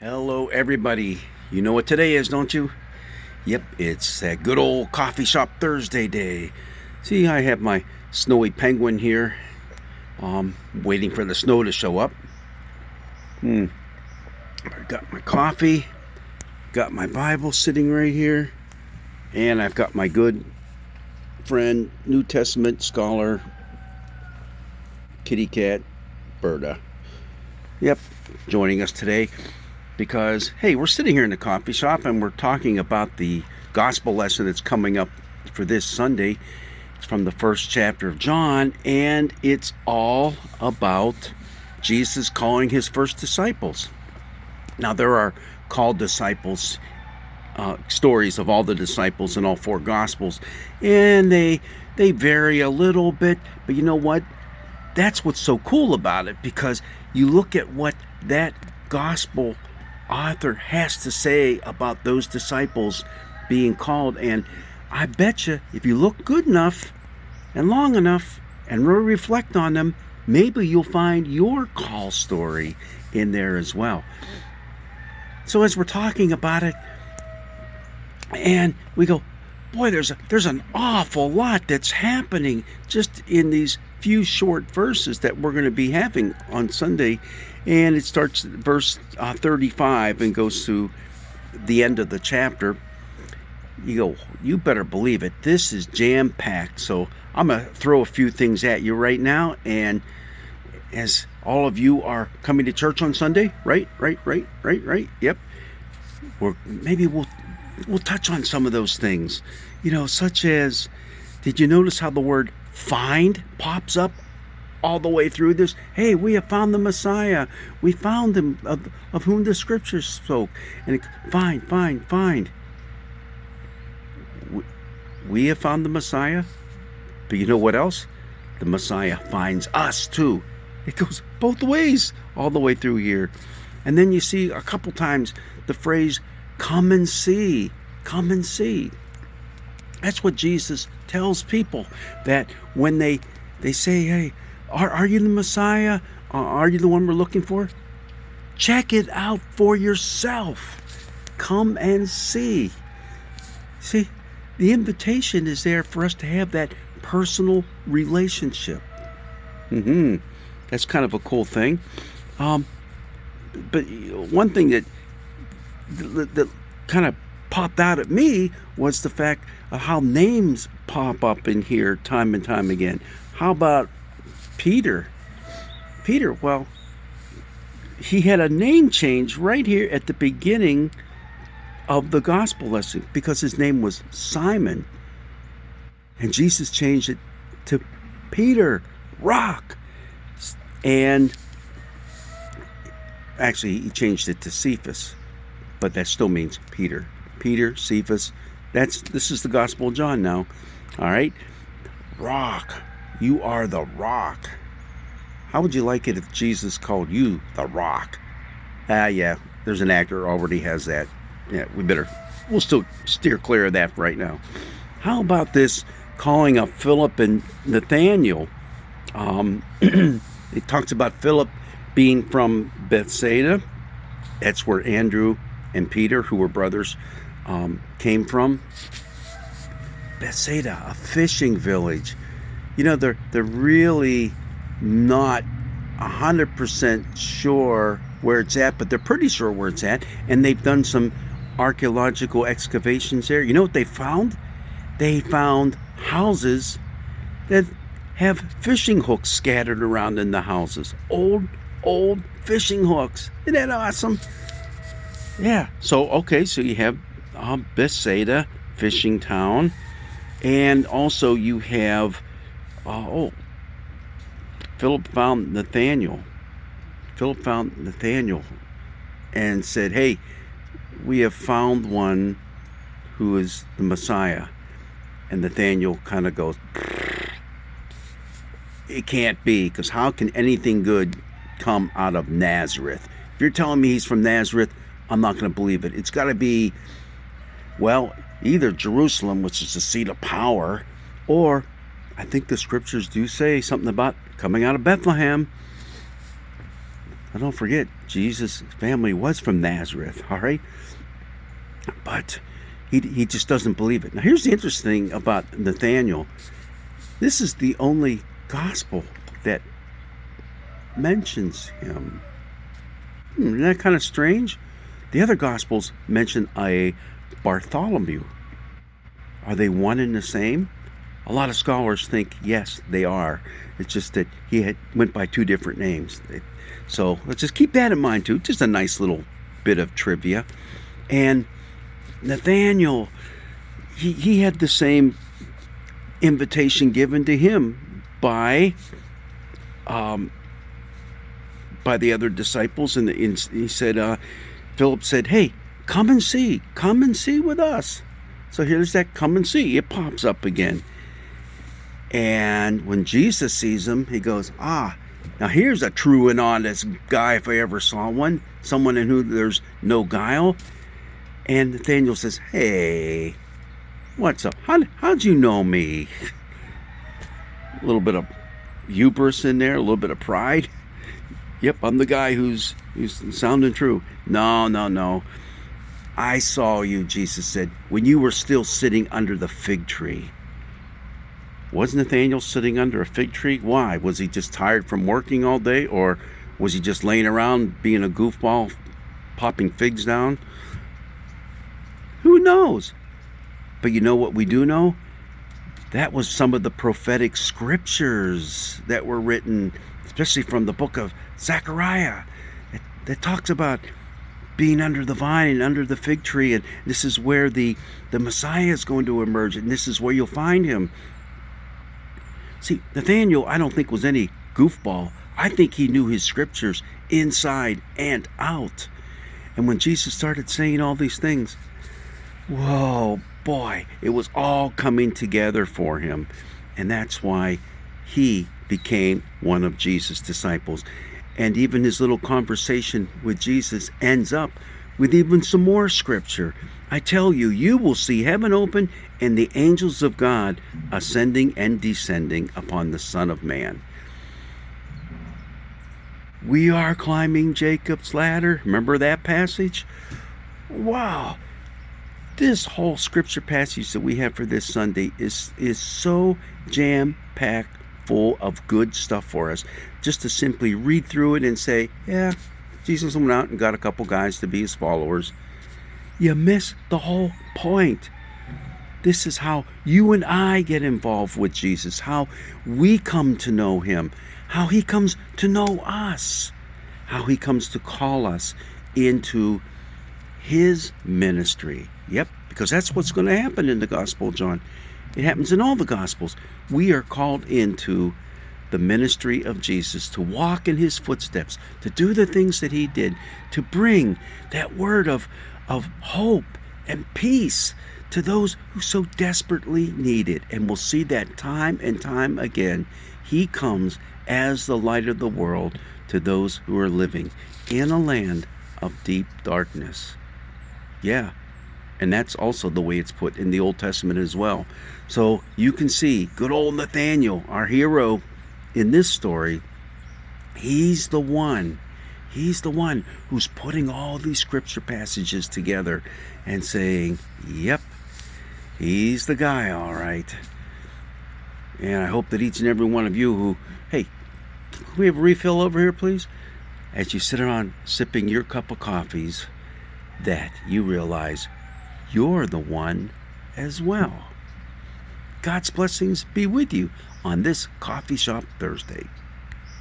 Hello, everybody. You know what today is, don't you? Yep, it's that good old coffee shop Thursday day. See, I have my snowy penguin here, waiting for the snow to show up. I got my coffee, got my Bible sitting right here, and I've got my good friend, New Testament scholar, kitty cat, Berta. Yep, joining us today. Because, hey, we're sitting here in the coffee shop and we're talking about the gospel lesson that's coming up for this Sunday. It's from the first chapter of John, and it's all about Jesus calling his first disciples. Now, there are called disciples, stories of all the disciples in all four gospels, and they vary a little bit, but you know what? That's what's so cool about it, because you look at what that gospel author has to say about those disciples being called, and I bet you if you look good enough and long enough and really reflect on them, maybe you'll find your call story in there as well. So as we're talking about it, and we go, boy, there's an awful lot that's happening just in these few short verses that we're going to be having on Sunday. And it starts at verse 35 and goes to the end of the chapter. You go, you better believe it. This is jam-packed. So I'm going to throw a few things at you right now. And as all of you are coming to church on Sunday, right? Yep. Maybe we'll touch on some of those things. Such as, did you notice how the word find pops up all the way through this? Hey, we have found the Messiah. We found him of whom the scriptures spoke. And find. We have found the Messiah. But you know what else? The Messiah finds us too. It goes both ways all the way through here. And then you see a couple times the phrase, come and see. Come and see. That's what Jesus tells people, that when they say, hey, are you the Messiah? Are you the one we're looking for? Check it out for yourself. Come and see. See, the invitation is there for us to have that personal relationship. That's kind of a cool thing. But one thing that kind of popped out at me was the fact of how names pop up in here time and time again. How about Peter? Well, he had a name change right here at the beginning of the gospel lesson, because his name was Simon, and Jesus changed it to Peter, rock. And actually he changed it to Cephas, but that still means Peter, Cephas. This is the Gospel of John now. All right. Rock. You are the rock. How would you like it if Jesus called you the rock? Yeah, there's an actor already has that. Yeah, we'll still steer clear of that right now. How about this calling of Philip and Nathaniel? It talks about Philip being from Bethsaida. That's where Andrew and Peter, who were brothers, came from. Bethsaida, a fishing village. They're really not 100% sure where it's at, but they're pretty sure where it's at, and they've done some archaeological excavations there. You know what they found? They found houses that have fishing hooks scattered around in the houses. Old fishing hooks. Isn't that awesome? Yeah. So you have Bethsaida, fishing town, and also you have Philip found Nathaniel and said, hey, we have found one who is the Messiah. And Nathaniel kind of goes, it can't be, because how can anything good come out of Nazareth? If you're telling me he's from Nazareth, I'm not going to believe it. It's got to be, well, either Jerusalem, which is the seat of power, or I think the scriptures do say something about coming out of Bethlehem. Now, don't forget, Jesus' family was from Nazareth, all right? But he just doesn't believe it. Now, here's the interesting thing about Nathaniel. This is the only gospel that mentions him. Isn't that kind of strange? The other gospels mention a Bartholomew. Are they one and the same? A lot of scholars think yes, they are. It's just that he went by two different names. So let's just keep that in mind too. Just a nice little bit of trivia. And Nathaniel, he had the same invitation given to him by the other disciples, and he said, Philip said, "Hey, come and see with us." So here's that "come and see." It pops up again. And when Jesus sees him, he goes, now here's a true and honest guy if I ever saw one. Someone in whom there's no guile. And Nathaniel says, "Hey, what's up? How'd you know me?" A little bit of hubris in there, a little bit of pride. "Yep, I'm the guy who's sounding true." No. "I saw you," Jesus said, "when you were still sitting under the fig tree." Was Nathaniel sitting under a fig tree? Why? Was he just tired from working all day? Or was he just laying around being a goofball, popping figs down? Who knows? But you know what we do know? That was some of the prophetic scriptures that were written, especially from the book of Zechariah, that talks about being under the vine and under the fig tree, and this is where the Messiah is going to emerge, and this is where you'll find him. See, Nathaniel, I don't think was any goofball. I think he knew his scriptures inside and out. And when Jesus started saying all these things, whoa, boy, it was all coming together for him. And that's why he became one of Jesus' disciples. And even his little conversation with Jesus ends up with even some more scripture. "I tell you, you will see heaven open and the angels of God ascending and descending upon the Son of Man." We are climbing Jacob's ladder. Remember that passage? Wow. This whole scripture passage that we have for this Sunday is so jam-packed full of good stuff for us. Just to simply read through it and say, yeah, Jesus went out and got a couple guys to be his followers. You miss the whole point. This is how you and I get involved with Jesus, how we come to know him, how he comes to know us, how he comes to call us into his ministry. Yep, because that's what's going to happen in the Gospel of John. It happens in all the Gospels. We are called into the ministry of Jesus, to walk in his footsteps, to do the things that he did, to bring that word of hope and peace to those who so desperately need it. And we'll see that time and time again. He comes as the light of the world to those who are living in a land of deep darkness. Yeah, and that's also the way it's put in the Old Testament as well. So you can see good old Nathaniel, our hero in this story, he's the one who's putting all these scripture passages together and saying, yep, he's the guy, all right. And I hope that each and every one of you who, hey, can we have a refill over here, please? As you sit around sipping your cup of coffees, that you realize you're the one as well. God's blessings be with you on this Coffee Shop Thursday.